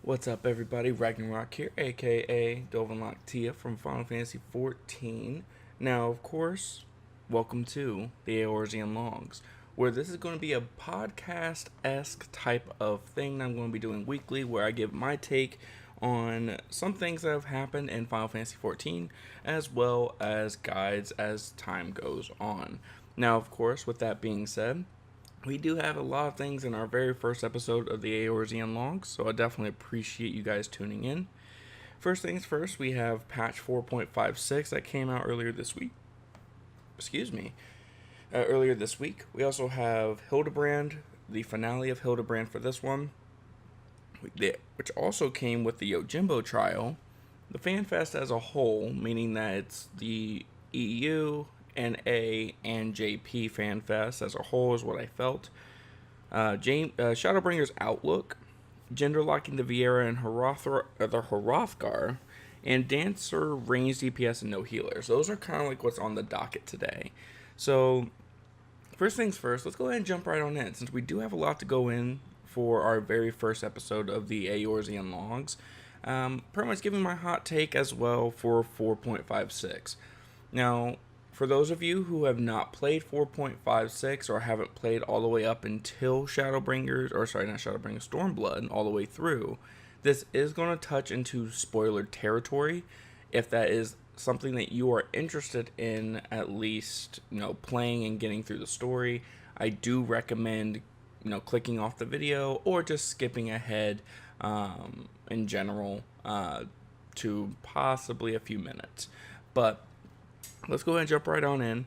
What's up, everybody? Ragnarok here, aka Dovenlock Tia from Final Fantasy XIV. Now, of course, welcome to the Eorzean Logs, where this is going to be a podcast-esque type of thing I'm going to be doing weekly, where I give my take on some things that have happened in Final Fantasy XIV, as well as guides as time goes on. Now, of course, with that being said, we do have a lot of things in our very first episode of the Eorzean Logs, so I definitely appreciate you guys tuning in. First things first, we have patch 4.56 that came out earlier this week. Earlier this week. We also have Hildebrand, the finale of Hildebrand for this one, which also came with the Yojimbo trial. The FanFest as a whole, meaning that it's the EU, NA, and JP FanFest as a whole is what I felt. Shadowbringer's Outlook, gender locking the Viera and the Hrothgar, and Dancer, range DPS, and no healers. Those are kind of like what's on the docket today. So, first things first, let's go ahead and jump right on in, since we do have a lot to go in for our very first episode of the Eorzean Logs. Pretty much giving my hot take as well for 4.56. Now, for those of you who have not played 4.56 or haven't played all the way up until Stormblood, all the way through, this is going to touch into spoiler territory. If that is something that you are interested in, at least, playing and getting through the story, I do recommend, clicking off the video or just skipping ahead in general to possibly a few minutes. But let's go ahead and jump right on in.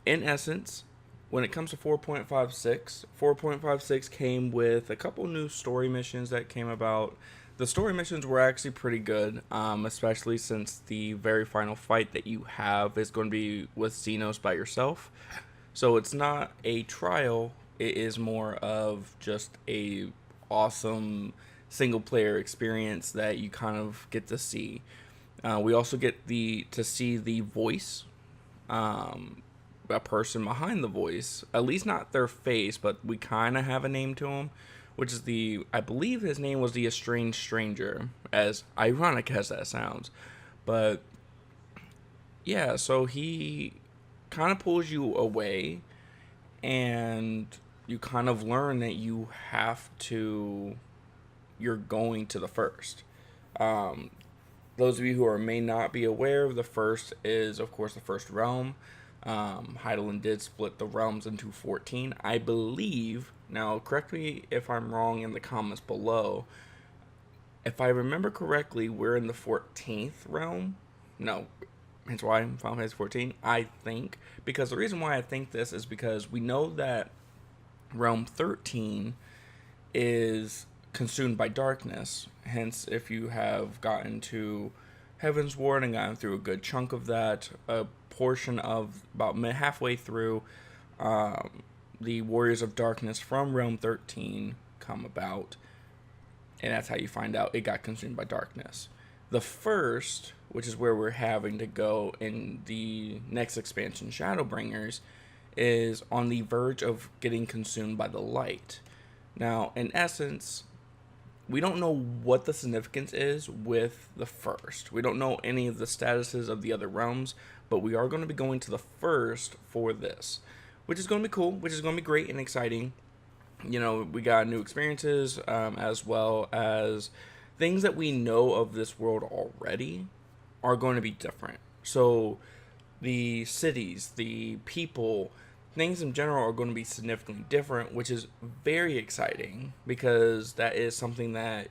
In essence, when it comes to 4.56 came with a couple new story missions that came about. The story missions were actually pretty good, especially since the very final fight that you have is going to be with Xenos by yourself. So it's not a trial, it is more of just a awesome single player experience that you kind of get to see. We also get to see the voice, a person behind the voice, at least not their face, but we kind of have a name to him, which is I believe his name was the Estranged Stranger, as ironic as that sounds. But yeah, so he kind of pulls you away, and you kind of learn that you're going to the first. Those of you who may not be aware of the first is, of course, the first realm. Heidelin did split the realms into 14. I believe, now correct me if I'm wrong in the comments below, if I remember correctly, we're in the 14th realm. No, hence why I'm Final Fantasy 14, I think. Because the reason why I think this is because we know that realm 13 is consumed by darkness. Hence, if you have gotten to Heaven's Ward and gotten through a good chunk of that, a portion of about halfway through, the Warriors of Darkness from Realm 13 come about, and that's how you find out it got consumed by darkness. The first, which is where we're having to go in the next expansion, Shadowbringers, is on the verge of getting consumed by the light. Now, in essence, we don't know what the significance is with the first. We don't know any of the statuses of the other realms, but we are going to be going to the first for this, which is going to be cool, which is going to be great and exciting. We got new experiences, as well as things that we know of this world already are going to be different. So the cities, the people, things in general are going to be significantly different, which is very exciting because that is something that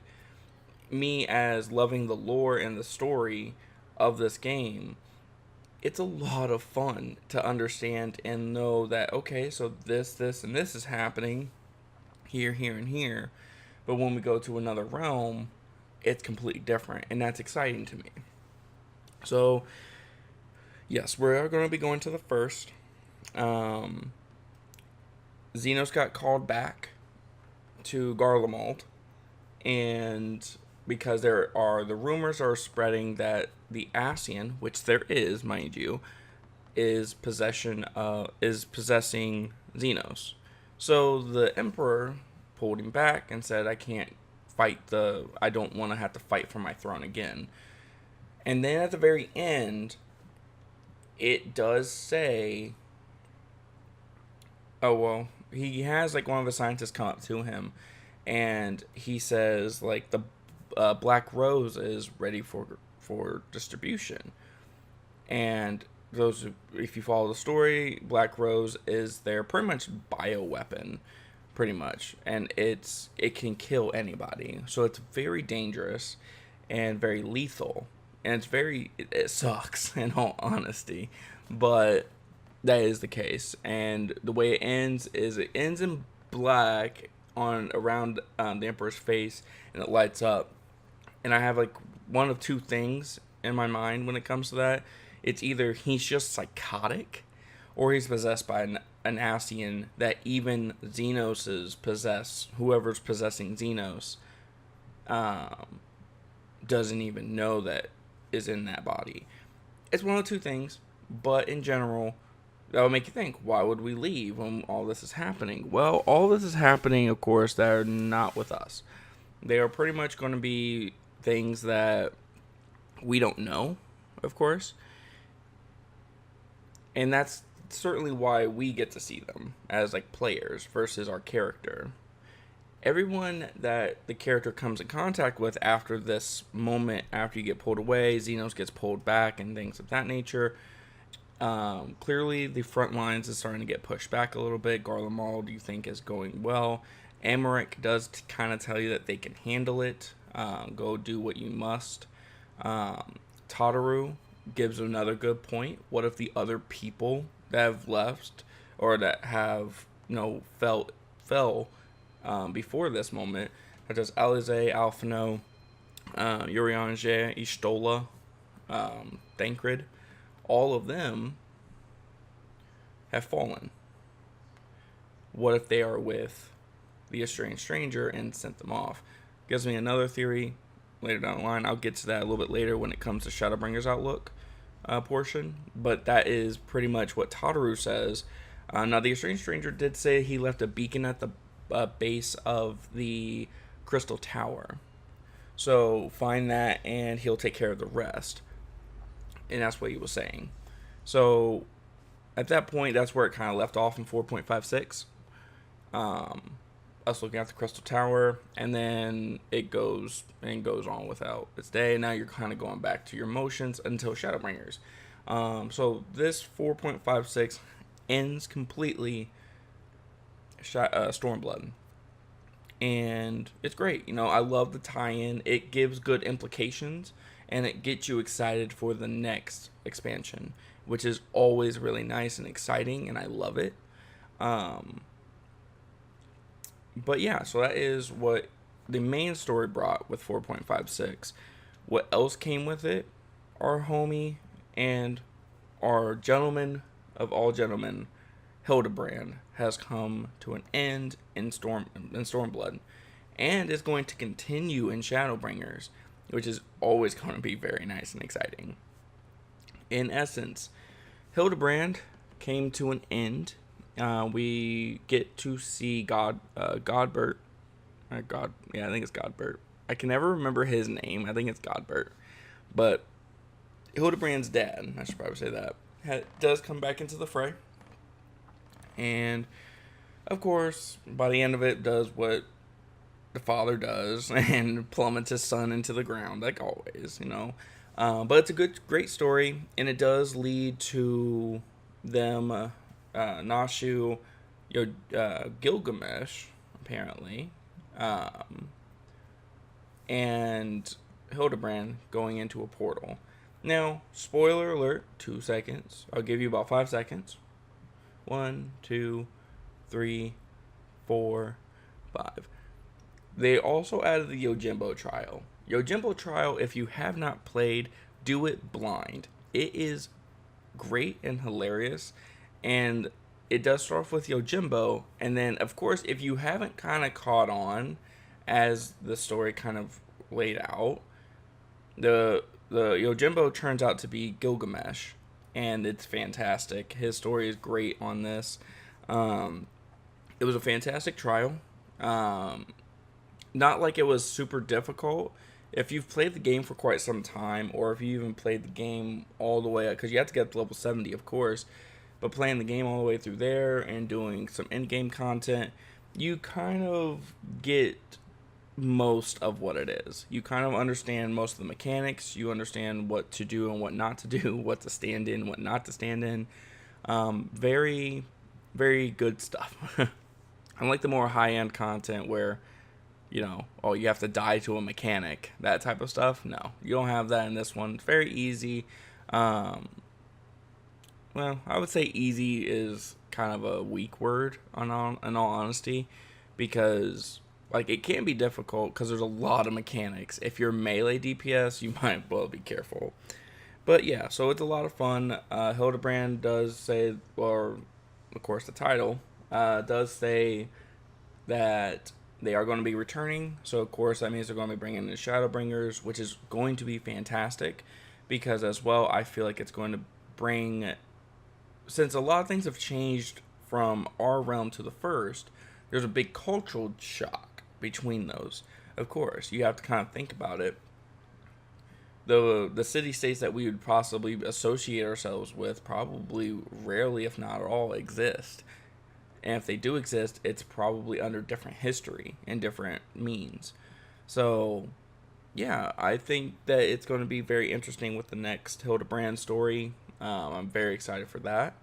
me, as loving the lore and the story of this game, it's a lot of fun to understand and know that, okay, so this, and this is happening here, and here. But when we go to another realm, it's completely different, and that's exciting to me. So, yes, we're going to be going to the first. Xenos got called back to Garlemald, and because the rumors are spreading that the Ascian, which there is, mind you, is possessing Xenos. So the Emperor pulled him back and said, I can't I don't want to have to fight for my throne again. And then at the very end, it does say, oh, well, he has, like, one of the scientists come up to him, and he says, like, the Black Rose is ready for distribution. And if you follow the story, Black Rose is their pretty much bioweapon, pretty much, and it can kill anybody. So it's very dangerous and very lethal, and it sucks in all honesty, but that is the case. And the way it ends in black on around the Emperor's face, and it lights up. And I have like one of two things in my mind when it comes to that. It's either he's just psychotic, or he's possessed by an Eorzean that even whoever's possessing Xenos, doesn't even know that is in that body. It's one of the two things, but in general, that would make you think, why would we leave when all this is happening? Well, all this is happening, of course, that are not with us. They are pretty much going to be things that we don't know, of course. And that's certainly why we get to see them as like players versus our character. Everyone that the character comes in contact with after this moment, after you get pulled away, Xenos gets pulled back and things of that nature. Clearly the front lines is starting to get pushed back a little bit. Garlemald, you think, is going well. Emmerich does kind of tell you that they can handle it. Go do what you must. Tataru gives another good point. What if the other people that have left or that have fell before this moment, such as Alize, Alphino, Eorzean, Ishtola, Thancred, all of them have fallen. What if they are with the Eorzean stranger and sent them off? Gives me another theory later down the line. I'll get to that a little bit later when it comes to Shadowbringer's outlook portion. But that is pretty much what Tataru says. Now, the Eorzean stranger did say he left a beacon at the base of the Crystal Tower. So find that and he'll take care of the rest. And that's what he was saying. So at that point, that's where it kind of left off in 4.56. Us looking at the Crystal Tower, and then it goes on without its day. Now you're kind of going back to your motions until Shadowbringers. So this 4.56 ends completely Stormblood. And it's great. I love the tie-in. It gives good implications, and it gets you excited for the next expansion, which is always really nice and exciting, and I love it. But yeah, so that is what the main story brought with 4.56. What else came with it? Our homie and our gentleman of all gentlemen, Hildebrand, has come to an end in Stormblood, and is going to continue in Shadowbringers, which is always going to be very nice and exciting. In essence, Hildebrand came to an end. We get to see Godbert. I think it's Godbert. I can never remember his name. I think it's Godbert. But Hildebrand's dad, I should probably say that, does come back into the fray. And, of course, by the end of it, does what the father does and plummets his son into the ground, like always, But it's a great story, and it does lead to them... Nashu, Gilgamesh, apparently, and Hildebrand going into a portal. Now, spoiler alert, 2 seconds. I'll give you about 5 seconds. 1, 2, 3, 4, 5. They also added the Yojimbo trial. Yojimbo trial, if you have not played, do it blind. It is great and hilarious. And it does start off with Yojimbo, and then, of course, if you haven't kind of caught on as the story kind of laid out, the Yojimbo turns out to be Gilgamesh, and it's fantastic. His story is great on this. It was a fantastic trial. not like it was super difficult. If you've played the game for quite some time, or if you even played the game all the way up, because you have to get to level 70, of course, but playing the game all the way through there and doing some in-game content, you kind of get most of what it is. You kind of understand most of the mechanics. You understand what to do and what not to do, what to stand in, what not to stand in. Very, very good stuff. Unlike the more high-end content where, oh, you have to die to a mechanic, that type of stuff. No, you don't have that in this one. It's very easy. Well, I would say easy is kind of a weak word in all honesty, because like it can be difficult because there's a lot of mechanics. If you're melee DPS, you might well be careful. But yeah, so it's a lot of fun. Hildebrand does say, or of course the title does say that they are going to be returning. So of course that means they're going to be bringing in the Shadowbringers, which is going to be fantastic, because as well I feel like it's going to bring, since a lot of things have changed from our realm to the first, there's a big cultural shock between those. Of course, you have to kind of think about it. The city states that we would possibly associate ourselves with probably rarely, if not at all, exist. And if they do exist, it's probably under different history and different means. So, yeah, I think that it's going to be very interesting with the next Hildebrand story. I'm very excited for that.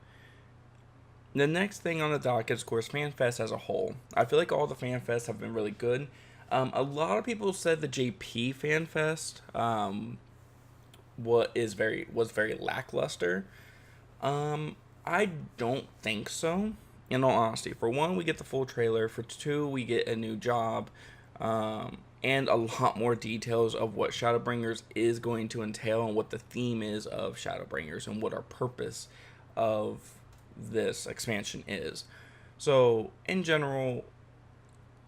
The next thing on the docket is, of course, FanFest as a whole. I feel like all the FanFests have been really good. A lot of people said the JP FanFest was very lackluster. I don't think so, in all honesty. For one, we get the full trailer. For two, we get a new job, and a lot more details of what Shadowbringers is going to entail and what the theme is of Shadowbringers and what our purpose of this expansion is. So, in general,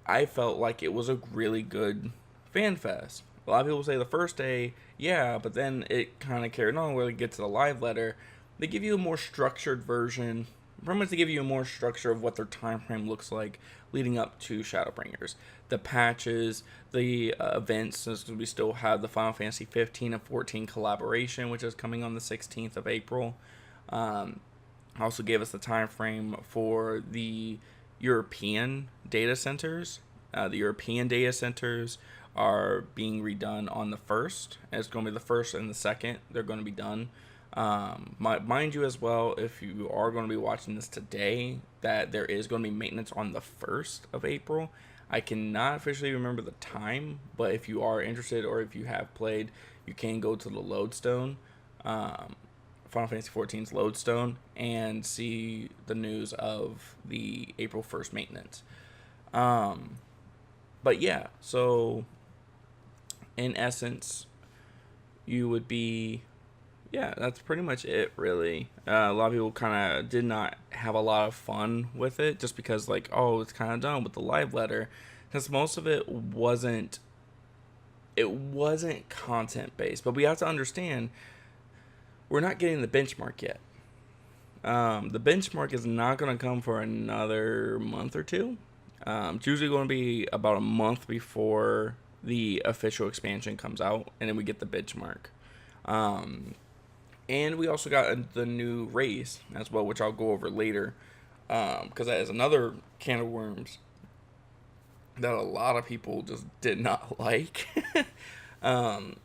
I felt like it was a really good FanFest. A lot of people say the first day, yeah, but then it kind of carried on where they get to the live letter. They give you a more structured version. Pretty much they give you a more structure of what their time frame looks like leading up to Shadowbringers. The patches, the events, since we still have the Final Fantasy 15 and 14 collaboration, which is coming on the 16th of April. Also gave us the time frame for the European data centers. The European data centers are being redone on the 1st. It's going to be the 1st and the 2nd. They're going to be done. Mind you as well, if you are going to be watching this today, that there is going to be maintenance on the 1st of April. I cannot officially remember the time, but if you are interested or if you have played, you can go to the Lodestone, Final Fantasy XIV's Lodestone, and see the news of the April 1st maintenance. But yeah, so in essence, you would be, yeah, that's pretty much it, really. A lot of people kind of did not have a lot of fun with it, just because, like, oh, it's kind of done with the live letter, because most of it wasn't content based. But we have to understand, we're not getting the benchmark yet. The benchmark is not going to come for another month or two. It's usually going to be about a month before the official expansion comes out, and then we get the benchmark. And we also got the new race as well, which I'll go over later, because that is another can of worms that a lot of people just did not like. I'm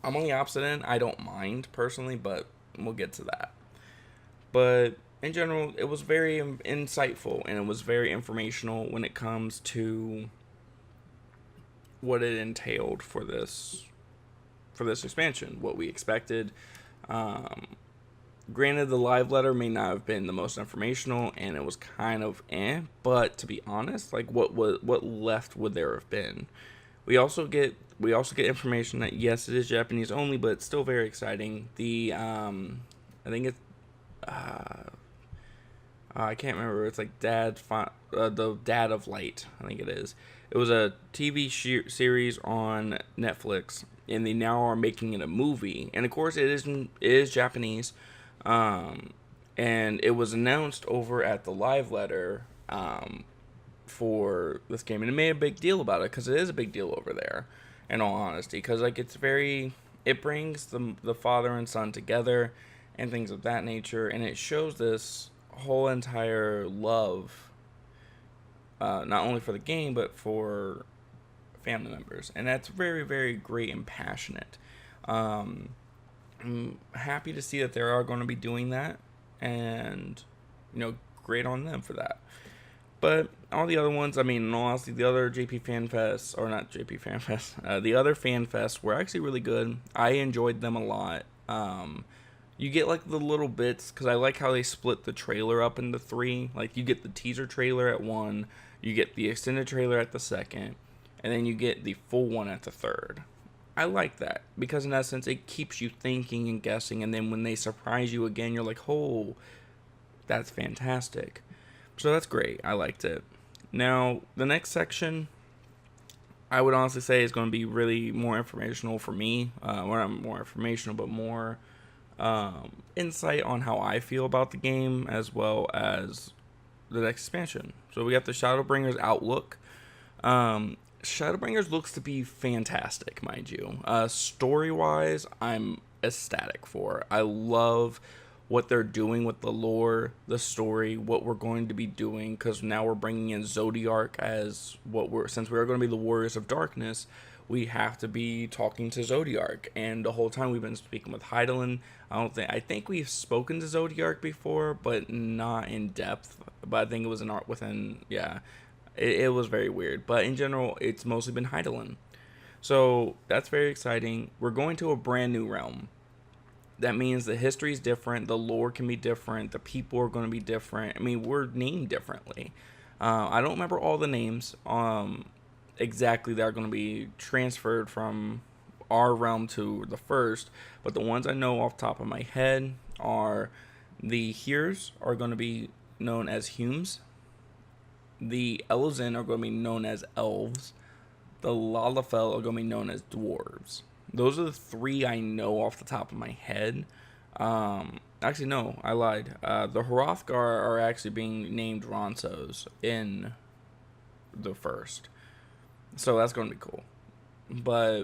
on the opposite end. I don't mind personally, but we'll get to that. But in general, it was very insightful and it was very informational when it comes to what it entailed for this expansion, what we expected. Granted, the live letter may not have been the most informational, and it was kind of but to be honest, like what left would there have been? We also get information that yes, it is Japanese only, but it's still very exciting. The I think it's I can't remember. It's like the Dad of Light, I think it is. It was a TV series on Netflix, and they now are making it a movie. And of course, it is Japanese. And it was announced over at the live letter for this game, and it made a big deal about it because it is a big deal over there. In all honesty, because like it brings the father and son together, and things of that nature, and it shows this whole entire love, not only for the game but for family members, and that's very, very great and passionate. Um, I'm happy to see that they are going to be doing that, and great on them for that. But all the other ones, I mean, in all honesty, the other JP Fan Fest, or not JP Fan Fest, the other Fan Fests were actually really good. I enjoyed them a lot. You get like the little bits, because I like how they split the trailer up into three. Like, you get the teaser trailer at one, you get the extended trailer at the second, and then you get the full one at the third. I like that, because in essence, it keeps you thinking and guessing, and then when they surprise you again, you're like, oh, that's fantastic. So that's great. I liked it. Now, the next section, I would honestly say is going to be really more informational for me. Well, not more informational, but more insight on how I feel about the game, as well as the next expansion. So we got the Shadowbringers Outlook. Shadowbringers looks to be fantastic, mind you. Story-wise, I'm ecstatic for. I love what they're doing with the lore, the story, what we're going to be doing, because now we're bringing in Zodiark as since we're going to be the Warriors of Darkness, we have to be talking to Zodiark, and the whole time we've been speaking with Hydaelyn. I think we've spoken to Zodiark before, but not in depth, but I think it was it was very weird, but in general, it's mostly been Hydaelyn. So, that's very exciting. We're going to a brand new realm. That means the history is different, the lore can be different, the people are going to be different. I mean, we're named differently. I don't remember all the names exactly that are going to be transferred from our realm to the first, but the ones I know off the top of my head are the Hears are going to be known as Humes, the Eorzean are going to be known as Elves, the Lalafell are going to be known as Dwarves. Those are the three I know off the top of my head. Actually, no, I lied. The Hrothgar are actually being named Ronsos in the first. So that's going to be cool. But,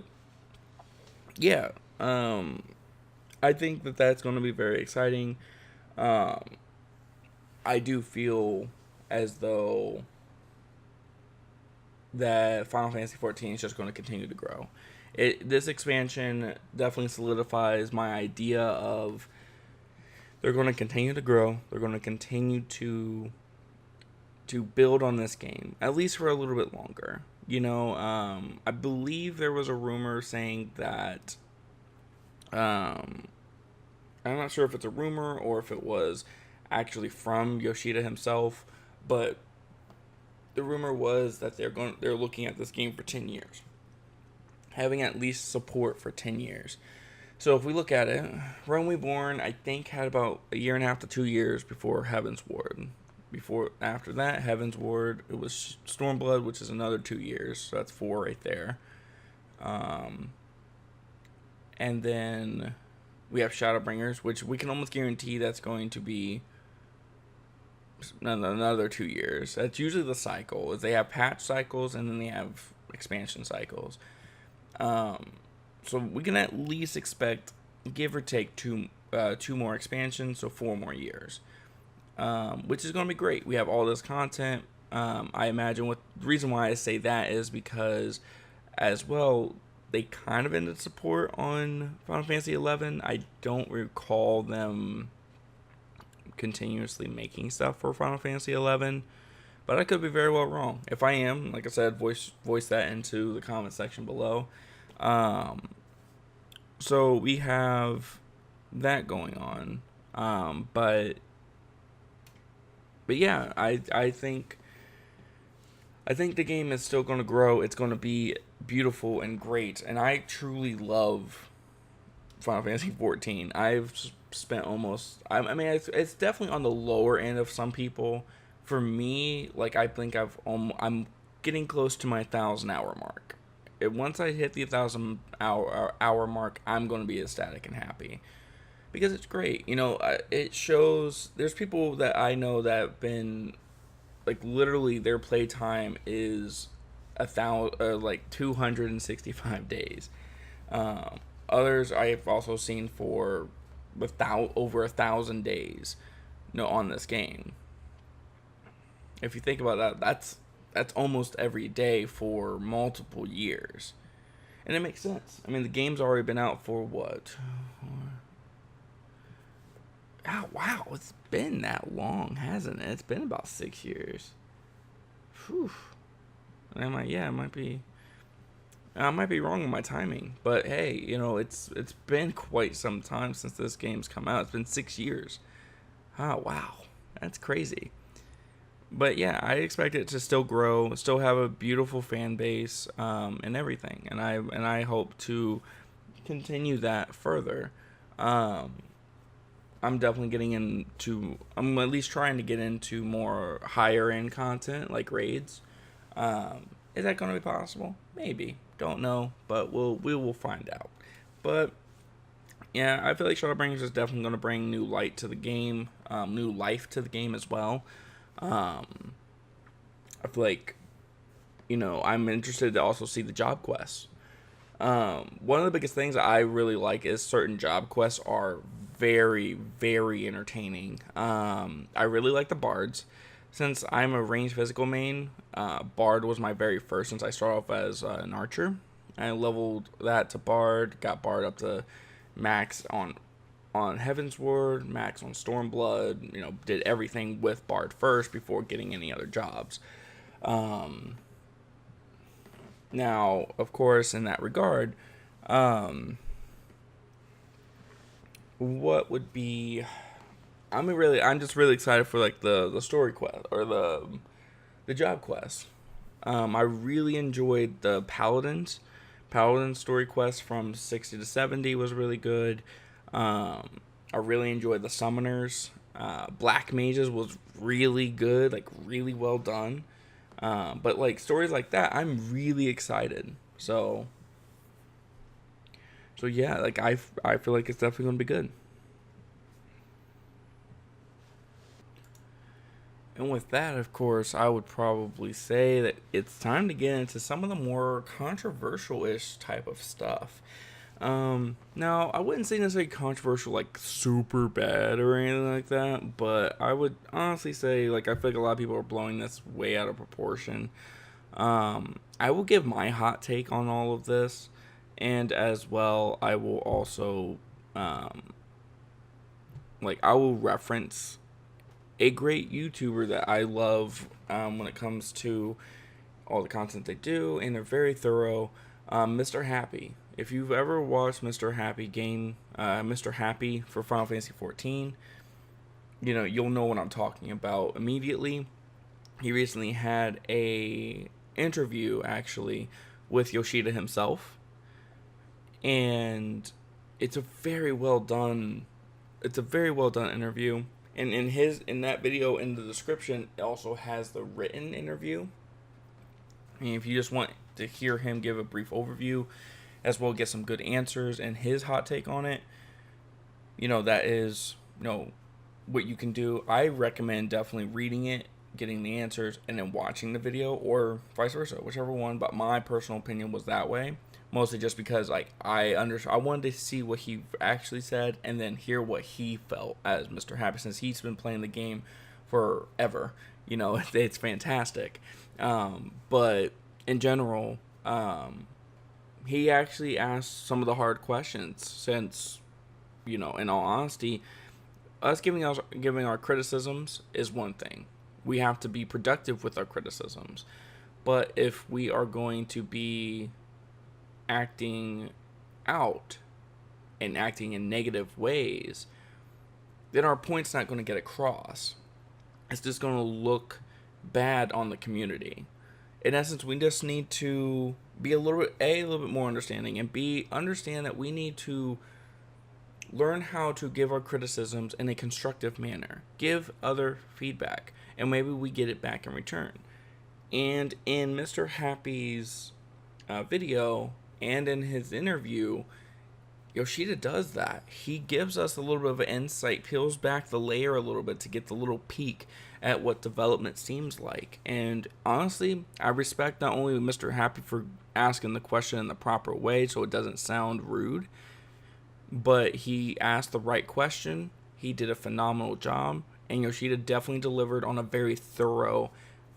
yeah. I think that that's going to be very exciting. I do feel as though that Final Fantasy XIV is just going to continue to grow. This expansion definitely solidifies my idea of they're going to continue to grow. They're going to continue to build on this game, at least for a little bit longer. I believe there was a rumor saying that, I'm not sure if it's a rumor or if it was actually from Yoshida himself, but the rumor was that they're looking at this game for 10 years. Having at least support for 10 years. So if we look at it, Realm Reborn, I think, had about a year and a half to 2 years before Heaven's Ward. After that, Heaven's Ward, it was Stormblood, which is another 2 years. So that's 4 right there. And then we have Shadowbringers, which we can almost guarantee that's going to be another 2 years. That's usually the cycle. Is they have patch cycles and then they have expansion cycles. So we can at least expect, give or take, two more expansions, so 4 more years, which is going to be great. We have all this content. I imagine the reason why I say that is because, as well, they kind of ended support on Final Fantasy XI. I don't recall them continuously making stuff for Final Fantasy XI, but I could be very well wrong. If I am, like I said, voice that into the comment section below. So we have that going on. But yeah, I think the game is still going to grow. It's going to be beautiful and great, and I truly love Final Fantasy XIV. I've spent I mean, it's definitely on the lower end of some people. For me, like, I think I'm getting close to my 1,000-hour mark. Once I hit the 1,000-hour mark, I'm going to be ecstatic and happy. Because it's great. It shows, there's people that I know that have been like literally their playtime is 265 days. Others I have also seen for without over 1,000 days, on this game. If you think about that, that's almost every day for multiple years, and it makes sense. I mean, the game's already been out for what? Oh, wow, it's been that long, hasn't it? It's been about 6 years. Whew. I might be. I might be wrong on my timing, but hey, it's been quite some time since this game's come out. It's been 6 years. Oh wow, that's crazy. But yeah, I expect it to still grow, still have a beautiful fan base, and everything, and I hope to continue that further. Um, I'm definitely getting into. I'm at least trying to get into more higher end content like raids. Is that going to be possible? Maybe. Don't know, but we will find out. But yeah, I feel like Shadowbringers is definitely going to bring new light to the game, new life to the game as well. I feel like, I'm interested to also see the job quests. One of the biggest things I really like is certain job quests are very, very entertaining. I really like the bards. Since I'm a ranged physical main, Bard was my very first since I started off as an archer. I leveled that to Bard, got Bard up to max on Heaven's Ward, max on Stormblood, did everything with Bard first before getting any other jobs. Now, of course, in that regard, what would be... I'm just really excited for like the story quest or the job quest. I really enjoyed the Paladin story quest from 60 to 70 was really good. I really enjoyed the Summoners. Black Mages was really good, like really well done. But like stories like that, I'm really excited. So yeah, like I feel like it's definitely gonna be good. And with that, of course, I would probably say that it's time to get into some of the more controversial-ish type of stuff. Now, I wouldn't say necessarily controversial, like super bad or anything like that, but I would honestly say, like, I feel like a lot of people are blowing this way out of proportion. I will give my hot take on all of this, and as well, I will also, I will reference a great YouTuber that I love when it comes to all the content they do, and they're very thorough. Mr. Happy. If you've ever watched Mr. Happy Mr. Happy for Final Fantasy XIV, you'll know what I'm talking about immediately. He recently had a interview actually with Yoshida himself, and it's a very well done. It's a very well done interview. And in that video, in the description, it also has the written interview. And if you just want to hear him give a brief overview, as well get some good answers and his hot take on it, that is, what you can do. I recommend definitely reading it, getting the answers, and then watching the video, or vice versa, whichever one. But my personal opinion was that way. Mostly just because, like, I wanted to see what he actually said and then hear what he felt as Mr. Happy, since he's been playing the game forever. It's fantastic. But in general, he actually asked some of the hard questions, since, in all honesty, us giving our criticisms is one thing. We have to be productive with our criticisms. But if we are going to be acting out and acting in negative ways, then our point's not going to get across. It's just going to look bad on the community. In essence, we just need to be a little bit more understanding, and understand that we need to learn how to give our criticisms in a constructive manner. Give other feedback, and maybe we get it back in return. And in Mr. Happy's video, and in his interview, Yoshida does that. He gives us a little bit of an insight, peels back the layer a little bit to get the little peek at what development seems like. And honestly, I respect not only Mr. Happy for asking the question in the proper way so it doesn't sound rude, but he asked the right question. He did a phenomenal job, and Yoshida definitely delivered on a very thorough,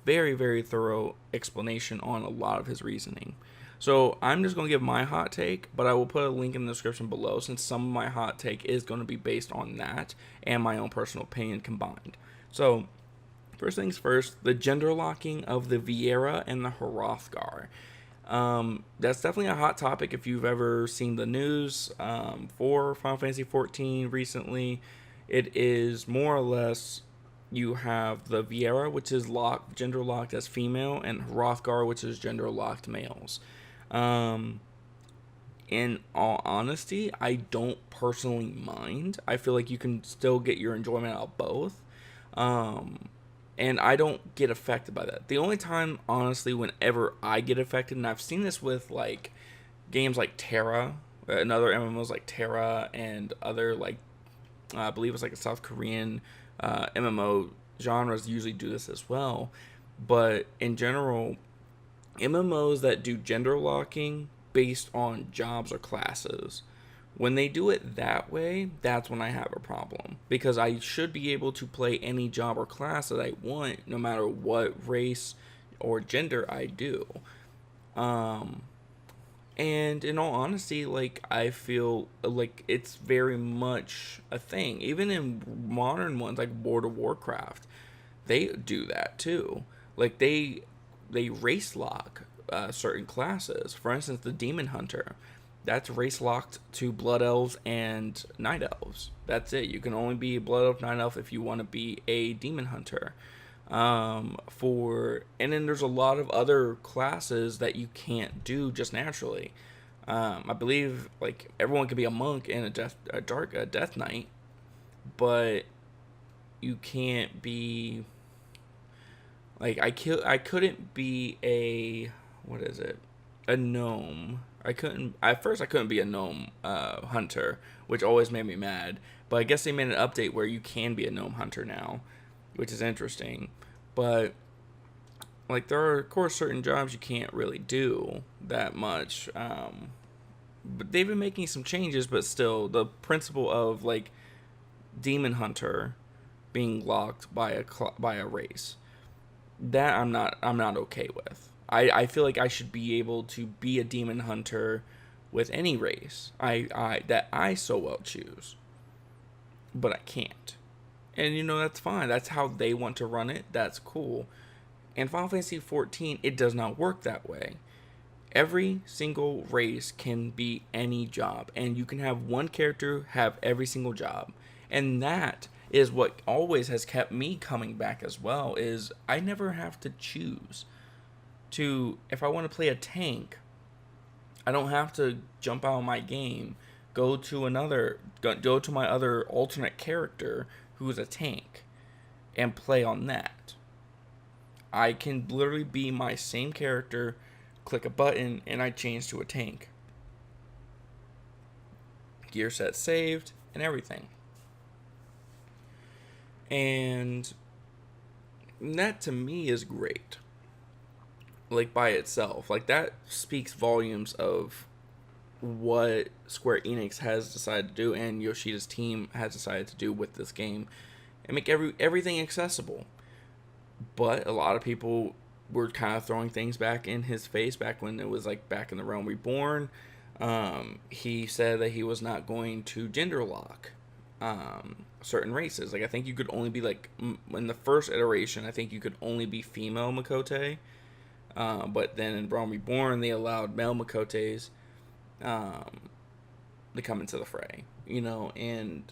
very, very thorough explanation on a lot of his reasoning. So I'm just going to give my hot take, but I will put a link in the description below since some of my hot take is going to be based on that and my own personal opinion combined. So, first things first, the gender locking of the Viera and the Hrothgar. That's definitely a hot topic if you've ever seen the news for Final Fantasy XIV recently. It is more or less you have the Viera, which is gender locked as female, and Hrothgar, which is gender locked males. In all honesty, I don't personally mind. I feel like you can still get your enjoyment out of both. And I don't get affected by that. The only time, honestly, whenever I get affected, and I've seen this with, like, games like Terra, and other MMOs like Terra, and other, like, I believe it's like a South Korean MMO genres usually do this as well. But in general, MMOs that do gender locking based on jobs or classes, when they do it that way, that's when I have a problem. Because I should be able to play any job or class that I want, no matter what race or gender I do. And in all honesty, like, I feel like it's very much a thing. Even in modern ones like World of Warcraft, they do that too. Like, they race lock certain classes. For instance, the Demon Hunter, that's race locked to Blood Elves and Night Elves. That's it. You can only be a Blood Elf, Night Elf if you want to be a Demon Hunter. And then there's a lot of other classes that you can't do just naturally. I believe like everyone can be a monk and a death knight, but you can't be like I couldn't be a a gnome. At first I couldn't be a gnome hunter, which always made me mad. But I guess they made an update where you can be a gnome hunter now, which is interesting. But like there are of course certain jobs you can't really do that much. But they've been making some changes, but still the principle of like demon hunter being locked by a race, that I'm not okay with. I feel like I should be able to be a demon hunter with any race that I so well choose. But I can't. And that's fine. That's how they want to run it. That's cool. In Final Fantasy XIV, it does not work that way. Every single race can be any job, and you can have one character have every single job. And that is what always has kept me coming back as well, is I never have to choose. If I want to play a tank, I don't have to jump out of my game, go to my other alternate character who's a tank, and play on that. I can literally be my same character, click a button, and I change to a tank. Gear set saved, and everything. And that to me is great. Like by itself. Like that speaks volumes of what Square Enix has decided to do and Yoshida's team has decided to do with this game and make everything accessible. But a lot of people were kind of throwing things back in his face back when it was like back in the Realm Reborn. He said that he was not going to gender lock certain races. Like I think you could only be like in the first iteration, I think you could only be female Makote. But then in Realm Reborn, they allowed male Makotes to come into the fray, and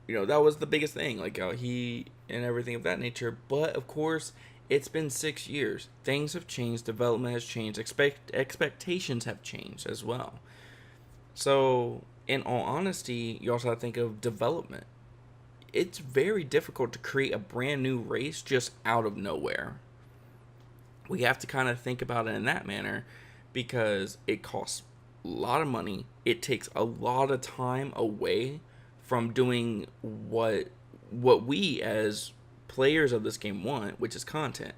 that was the biggest thing, like he and everything of that nature. But of course, it's been 6 years. Things have changed. Development has changed. Expectations have changed as well. So, in all honesty, you also have to think of development. It's very difficult to create a brand new race just out of nowhere. We have to kind of think about it in that manner because it costs lot of money. It takes a lot of time away from doing what we as players of this game want, which is content.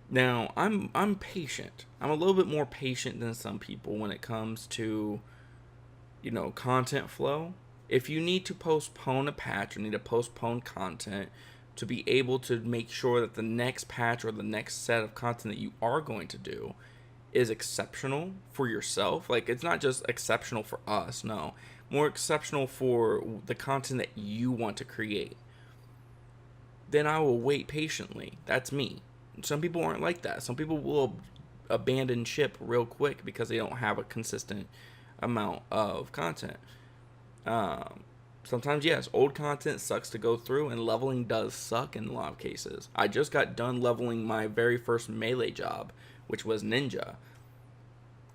Now, I'm patient. I'm a little bit more patient than some people when it comes to, content flow. If you need to postpone a patch or need to postpone content to be able to make sure that the next patch or the next set of content that you are going to do is exceptional for yourself, like it's not just exceptional for us, no, more exceptional for the content that you want to create, then I will wait patiently. That's me. Some people aren't like that. Some people will abandon ship real quick because they don't have a consistent amount of content. Sometimes, yes, old content sucks to go through, and leveling does suck in a lot of cases. I just got done leveling my very first melee job, which was Ninja.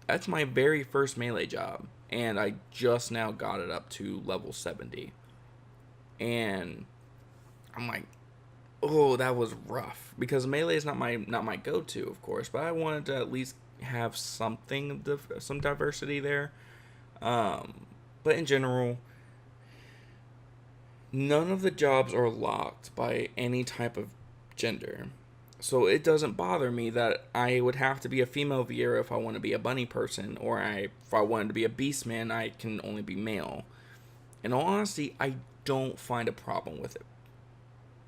That's my very first melee job, and I just now got it up to level 70. And I'm like, oh, that was rough, because melee is not my go-to, of course, but I wanted to at least have some diversity there. But in general, none of the jobs are locked by any type of gender. So it doesn't bother me that I would have to be a female Viera if I want to be a bunny person, or if I wanted to be a beastman, I can only be male. In all honesty, I don't find a problem with it.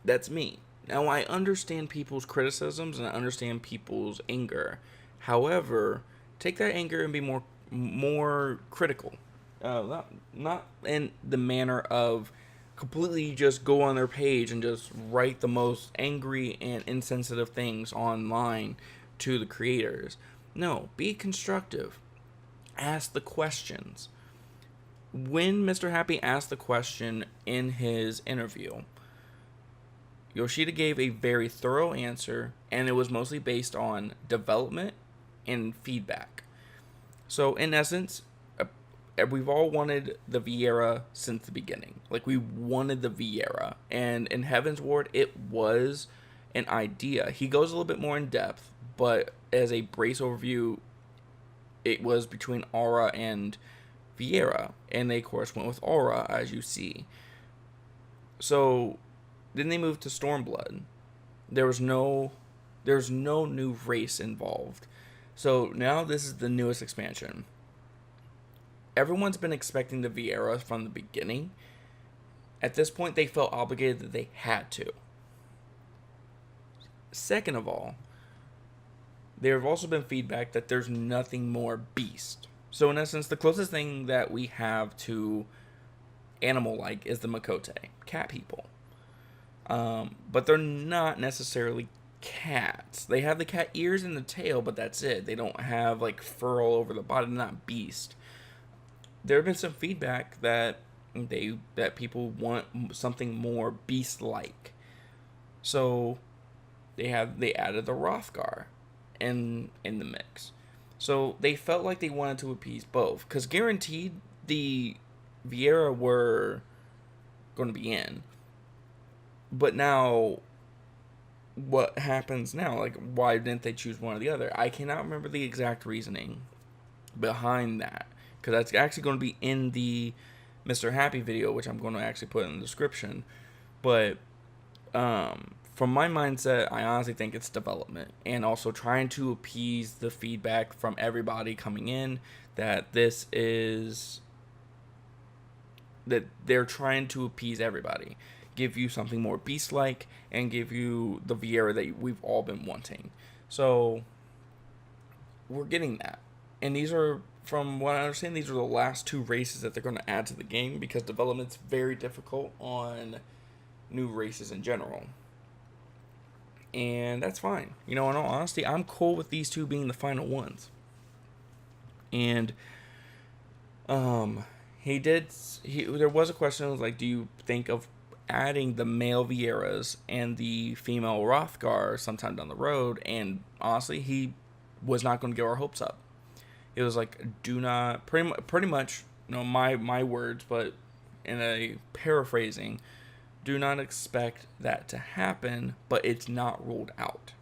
That's me. Now, I understand people's criticisms and I understand people's anger. However, take that anger and be more critical. Not in the manner of completely just go on their page and just write the most angry and insensitive things online to the creators. No, be constructive. Ask the questions. When Mr. Happy asked the question in his interview, Yoshida gave a very thorough answer, and it was mostly based on development and feedback. So, in essence, we've all wanted the Viera since the beginning. Like, we wanted the Viera. And in Heaven's Ward, it was an idea. He goes a little bit more in depth, but as a brace overview, it was between Aura and Viera. And they, of course, went with Aura, as you see. So then they moved to Stormblood. There's no new race involved. So now this is the newest expansion. Everyone's been expecting the Viera from the beginning. At this point, they felt obligated that they had to. Second of all, there have also been feedback that there's nothing more beast. So in essence, the closest thing that we have to animal-like is the Makote, cat people. But they're not necessarily cats. They have the cat ears and the tail, but that's it. They don't have like fur all over the body. They're not beast. There have been some feedback that people want something more beast-like. So they added the Rothgar in the mix. So they felt like they wanted to appease both, because guaranteed the Viera were going to be in. But now, what happens now? Like, why didn't they choose one or the other? I cannot remember the exact reasoning behind that, because that's actually going to be in the Mr. Happy video, which I'm going to actually put in the description. But from my mindset, I honestly think it's development, and also trying to appease the feedback from everybody coming in that they're trying to appease everybody, give you something more beast-like, and give you the Viera that we've all been wanting. So we're getting that, and these are, from what I understand, these are the last two races that they're going to add to the game, because development's very difficult on new races in general. And that's fine. In all honesty, I'm cool with these two being the final ones. And there was a question, it was like, do you think of adding the male Vieras and the female Rothgar sometime down the road? And honestly, he was not going to get our hopes up. It was like, do not, pretty much, my words, but in a paraphrasing, do not expect that to happen, but it's not ruled out.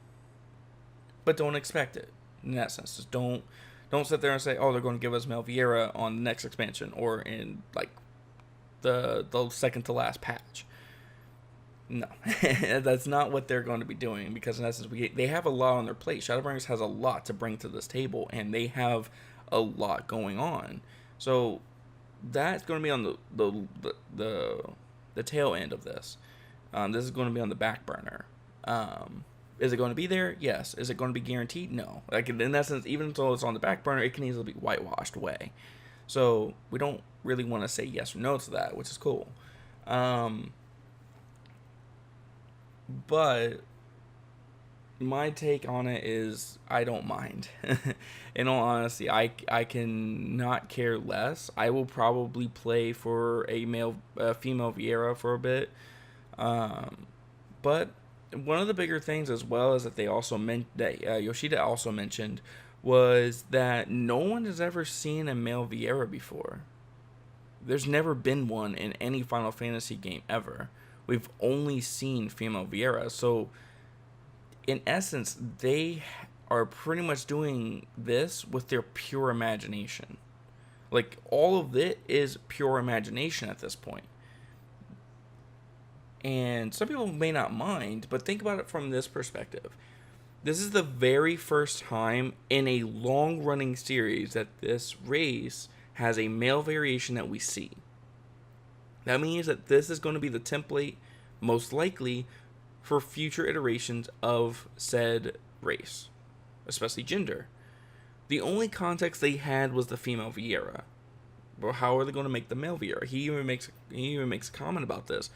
But don't expect it, in that sense. Just don't Don't sit there and say, oh, they're going to give us Mel Vieira on the next expansion or in like the second to last patch. No, that's not what they're going to be doing, because in essence, they have a lot on their plate. Shadowbringers has a lot to bring to this table, and they have a lot going on. So that's going to be on the tail end of this. This is going to be on the back burner. Is it going to be there? Yes. Is it going to be guaranteed? No. Like, in essence, even though it's on the back burner, it can easily be whitewashed away. So we don't really want to say yes or no to that, which is cool. But my take on it is I don't mind. In all honesty, I can not care less. I will probably play for a female Vieira for a bit. But one of the bigger things as well is that they also Yoshida also mentioned was that no one has ever seen a male Vieira before. There's never been one in any Final Fantasy game ever. We've only seen female Vieira. So, in essence, they are pretty much doing this with their pure imagination. Like, all of it is pure imagination at this point. And some people may not mind, but think about it from this perspective. This is the very first time in a long-running series that this race has a male variation that we see. That means that this is going to be the template, most likely, for future iterations of said race, especially gender. The only context they had was the female Vieira. But how are they going to make the male Vieira? He even makes a comment about this.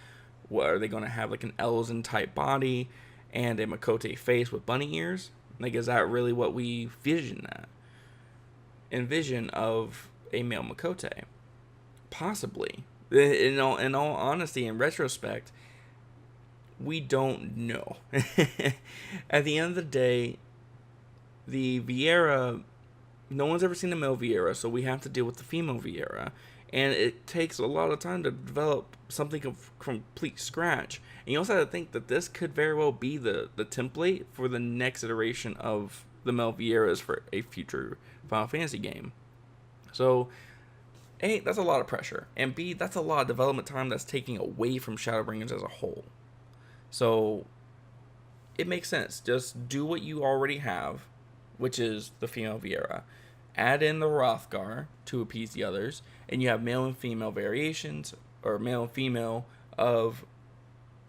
What, are they going to have like an Eorzean type body and a Makote face with bunny ears? Like, is that really what we envision of a male Makote? Possibly. In all honesty, in retrospect, we don't know. At the end of the day, the Vieira, no one's ever seen a male Vieira, so we have to deal with the female Vieira. And it takes a lot of time to develop something of complete scratch. And you also have to think that this could very well be the template for the next iteration of the male Vieiras for a future Final Fantasy game. So, A, that's a lot of pressure. And B, that's a lot of development time that's taking away from Shadowbringers as a whole. So, it makes sense. Just do what you already have, which is the female Vieira. Add in the Hrothgar to appease the others, and you have male and female variations, or male and female of...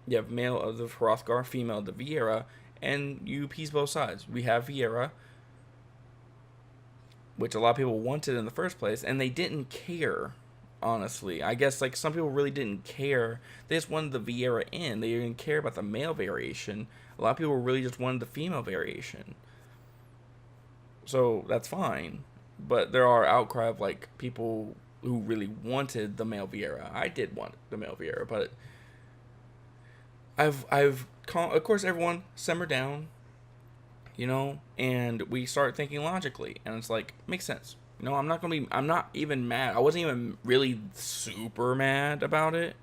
You have male of the Hrothgar, female of the Vieira, and you appease both sides. We have Vieira, which a lot of people wanted in the first place, and they didn't care, honestly. I guess, like, some people really didn't care. They just wanted the Vieira in. They didn't care about the male variation. A lot of people really just wanted the female variation. So, that's fine. But there are outcry of, like, people who really wanted the male Vieira. I did want the male Vieira, but of course, everyone simmer down, you know, and we start thinking logically, and it's like, makes sense. You know, I'm not even mad. I wasn't even really super mad about it.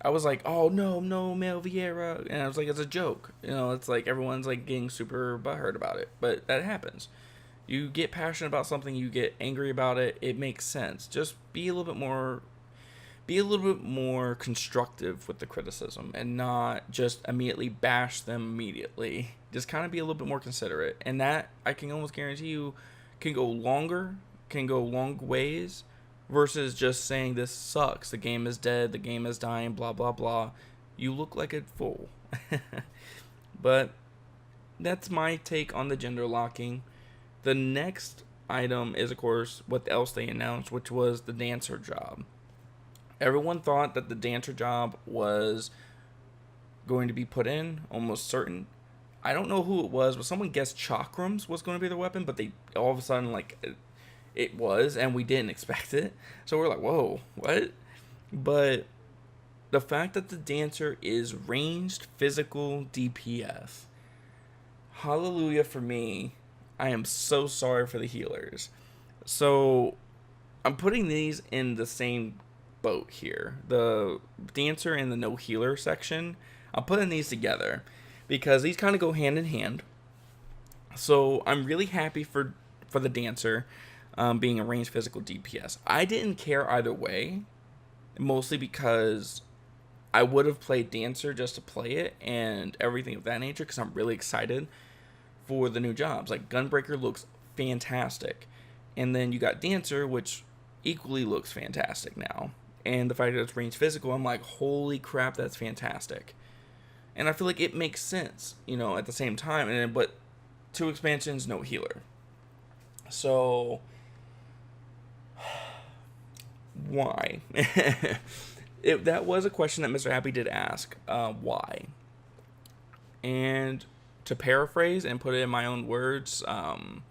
I was like, oh, no, male Vieira, and I was like, it's a joke. You know, it's like everyone's, like, getting super butthurt about it, but that happens. You get passionate about something, you get angry about it, it makes sense. Just be a little bit more constructive with the criticism and not just immediately bash them immediately. Just kind of be a little bit more considerate. And that, I can almost guarantee you, can go long ways versus just saying this sucks, the game is dead, the game is dying, blah, blah, blah. You look like a fool. But that's my take on the gender locking. The next item is, of course, what else they announced, which was the dancer job. Everyone thought that the dancer job was going to be put in, almost certain. I don't know who it was, but someone guessed chakrams was going to be their weapon, but they all of a sudden, like, it was, and we didn't expect it. So we're like, whoa, what? But the fact that the dancer is ranged physical DPS, hallelujah for me. I am so sorry for the healers. So I'm putting these in the same boat here. The dancer and the no healer section, I'm putting these together because these kind of go hand in hand. So I'm really happy for for the Dancer being a ranged physical DPS. I didn't care either way, mostly because I would have played Dancer just to play it and everything of that nature, because I'm really excited for the new jobs. Like, Gunbreaker looks fantastic, and then you got Dancer, which equally looks fantastic now. And the fact that it's ranged physical, I'm like, holy crap, that's fantastic. And I feel like it makes sense, at the same time. But 2 expansions, no healer. So, why? That was a question that Mr. Happy did ask. Why? And to paraphrase and put it in my own words, in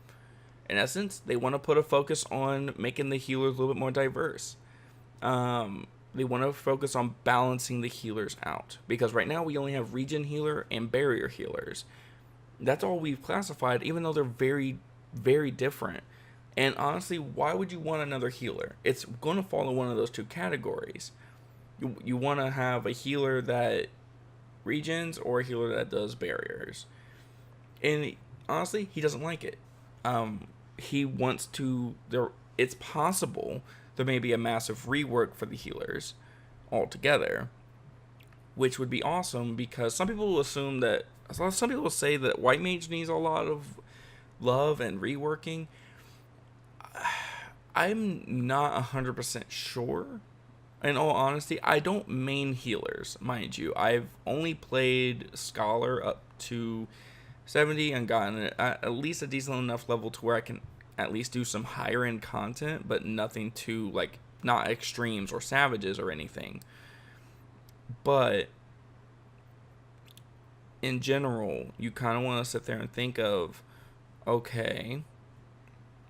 essence, they want to put a focus on making the healers a little bit more diverse. They want to focus on balancing the healers out, because right now we only have region healer and barrier healers. That's all we've classified, even though they're very, very different. And honestly, why would you want another healer? It's going to fall in one of those 2 categories. You want to have a healer that regions or a healer that does barriers. And honestly, he doesn't like it. He wants to... It's possible there may be a massive rework for the healers altogether, which would be awesome, because some people will assume that... Some people will say that White Mage needs a lot of love and reworking. I'm not 100% sure. In all honesty, I don't main healers, mind you. I've only played Scholar up to 70 and gotten it at least a decent enough level to where I can at least do some higher end content, but nothing too, like, not extremes or savages or anything. But in general, you kind of want to sit there and think of, okay,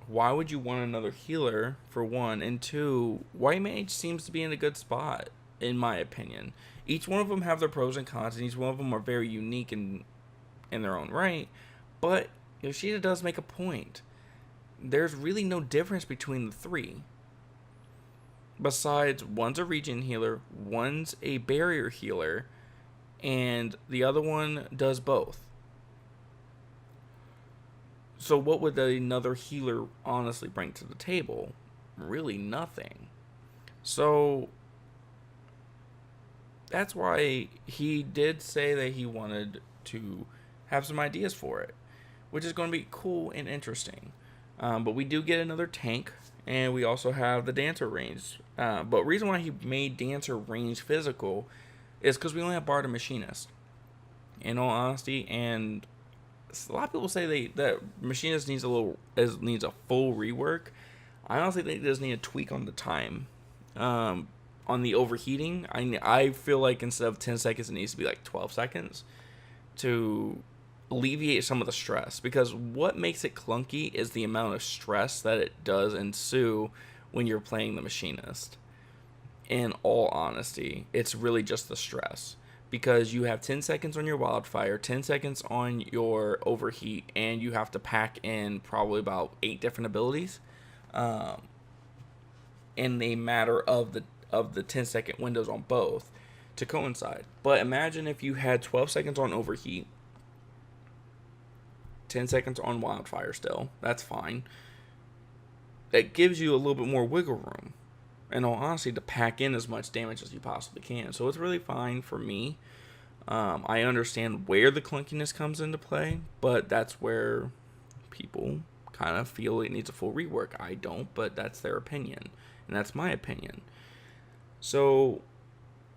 why would you want another healer, for one? And 2, White Mage seems to be in a good spot, in my opinion. Each one of them have their pros and cons, and each one of them are very unique in their own right. But Yoshida does make a point. There's really no difference between the 3. Besides, one's a region healer, one's a barrier healer, and the other one does both. So what would another healer honestly bring to the table? Really nothing. So that's why he did say that he wanted to have some ideas for it, which is going to be cool and interesting. But we do get another tank, and we also have the Dancer range. But the reason why he made Dancer range physical is because we only have Bard and Machinist, in all honesty. And a lot of people say that Machinist needs a full rework. I honestly think it does need a tweak on the time. On the overheating, I feel like instead of 10 seconds, it needs to be like 12 seconds to alleviate some of the stress. Because what makes it clunky is the amount of stress that it does ensue when you're playing the Machinist. In all honesty, it's really just the stress. Because you have 10 seconds on your Wildfire, 10 seconds on your Overheat, and you have to pack in probably about 8 different abilities in a matter of the 10-second windows on both to coincide. But imagine if you had 12 seconds on Overheat, 10 seconds on Wildfire still. That's fine. That gives you a little bit more wiggle room, in all honesty, to pack in as much damage as you possibly can. So it's really fine for me. I understand where the clunkiness comes into play, but that's where people kind of feel it needs a full rework. I don't, but that's their opinion, and that's my opinion. So,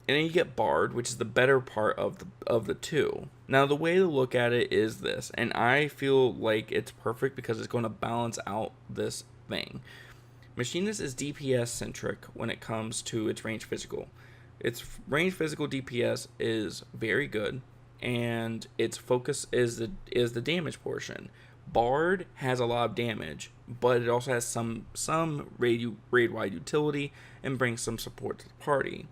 and then you get Bard, which is the better part of the 2. Now, the way to look at it is this, and I feel like it's perfect because it's going to balance out this thing. Machinist is DPS centric when it comes to its range physical. Its range physical DPS is very good, and its focus is the damage portion. Bard has a lot of damage, but it also has some raid-wide utility and brings some support to the party.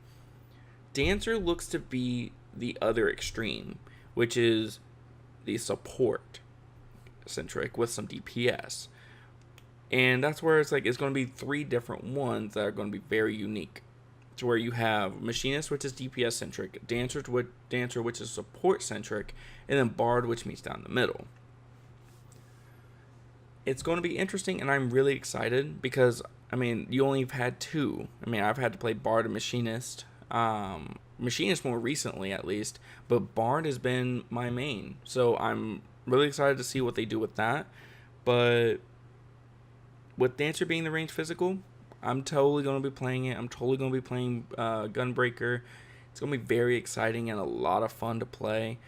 Dancer looks to be the other extreme, which is the support centric with some DPS. And that's where it's going to be 3 different ones that are going to be very unique. To where you have Machinist, which is DPS centric, Dancer, which is support centric, and then Bard, which meets down the middle. it's going to be interesting, and I'm really excited because, I mean, you only have had two. I mean, I've had to play Bard and Machinist. Machinist more recently, at least, but Bard has been my main. So I'm really excited to see what they do with that. But with Dancer being the range physical, I'm totally going to be playing it. I'm totally going to be playing Gunbreaker. It's going to be very exciting and a lot of fun to play.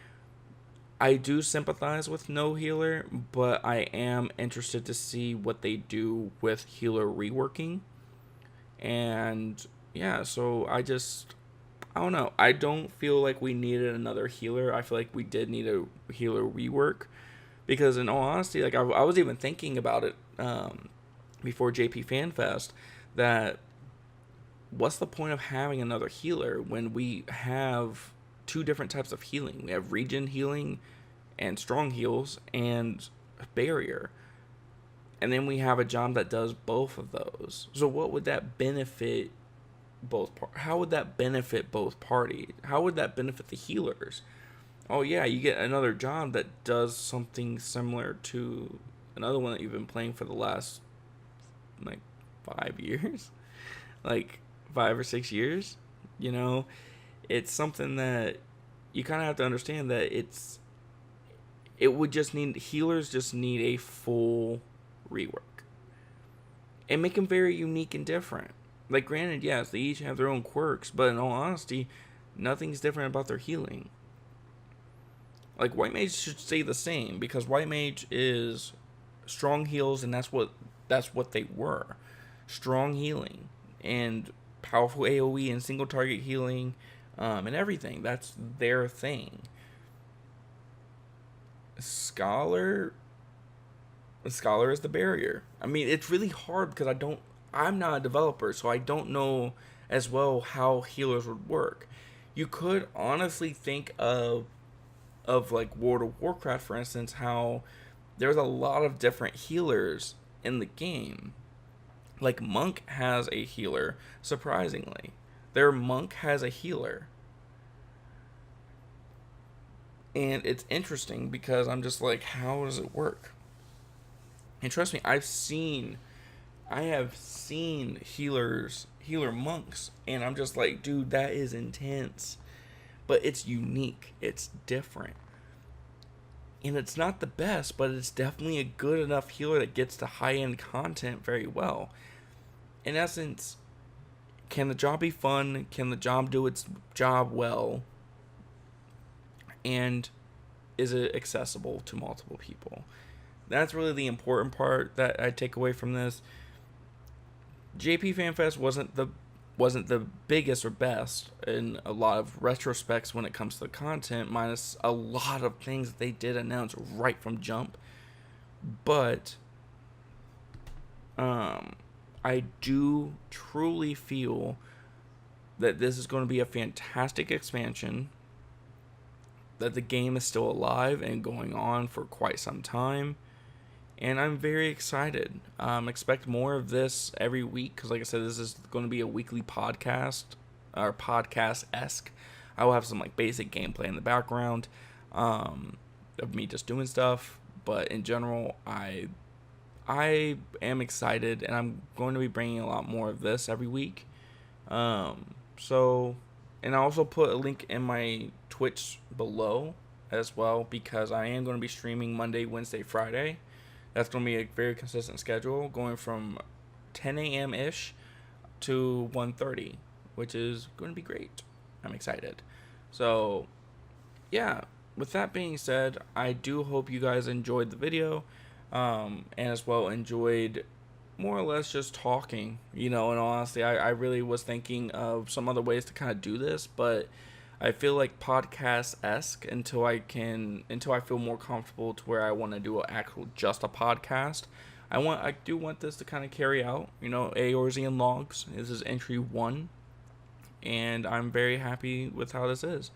I do sympathize with no healer, but I am interested to see what they do with healer reworking. And yeah, so I don't know. I don't feel like we needed another healer. I feel like we did need a healer rework. Because in all honesty, like I was even thinking about it before JP FanFest, that what's the point of having another healer when we have two different types of healing? We have regen healing and strong heals and barrier. And then we have a job that does both of those. So what would that benefit how would that benefit both parties? How would that benefit the healers? Oh yeah, you get another job that does something similar to another one that you've been playing for the last like 5 years. Like 5 or 6 years. You know, it's something that you kind of have to understand that healers just need a full rework and make them very unique and different. Like, granted, yes, they each have their own quirks, but in all honesty, nothing's different about their healing. Like, White Mage should stay the same, because White Mage is strong heals, and that's what they were. Strong healing and powerful AoE and single target healing, and everything. That's their thing. Scholar is the barrier. I mean, it's really hard because I'm not a developer, so I don't know as well how healers would work. You could honestly think of like World of Warcraft, for instance, how there's a lot of different healers in the game. Like, Monk has a healer, surprisingly. Their Monk has a healer. And it's interesting because I'm just like, how does it work? And trust me, I have seen healer monks, and I'm just like, dude, that is intense. But it's unique. It's different. And it's not the best, but it's definitely a good enough healer that gets to high-end content very well. In essence, can the job be fun? Can the job do its job well? And is it accessible to multiple people? That's really the important part that I take away from this. JP FanFest wasn't the biggest or best in a lot of retrospects when it comes to the content, minus a lot of things that they did announce right from jump. But I do truly feel that this is going to be a fantastic expansion, that the game is still alive and going on for quite some time. And I'm very excited. Expect more of this every week, because like I said, this is going to be a weekly podcast, or podcast-esque. I will have some like basic gameplay in the background of me just doing stuff. But in general, I am excited, and I'm going to be bringing a lot more of this every week. And I also put a link in my Twitch below as well, because I am going to be streaming Monday, Wednesday, Friday. That's going to be a very consistent schedule, going from 10 a.m.-ish to 1:30, which is going to be great. I'm excited. So, yeah, with that being said, I do hope you guys enjoyed the video, and as well enjoyed more or less just talking, and honestly, I really was thinking of some other ways to kind of do this, but I feel like podcast-esque until I feel more comfortable to where I want to do just a podcast. I do want this to kind of carry out, Eorzean Logs. This is entry 1, and I'm very happy with how this is.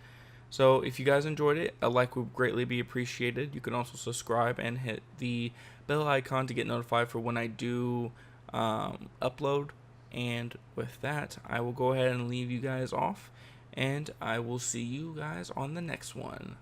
So if you guys enjoyed it, a like would greatly be appreciated. You can also subscribe and hit the bell icon to get notified for when I do upload. And with that, I will go ahead and leave you guys off, and I will see you guys on the next one.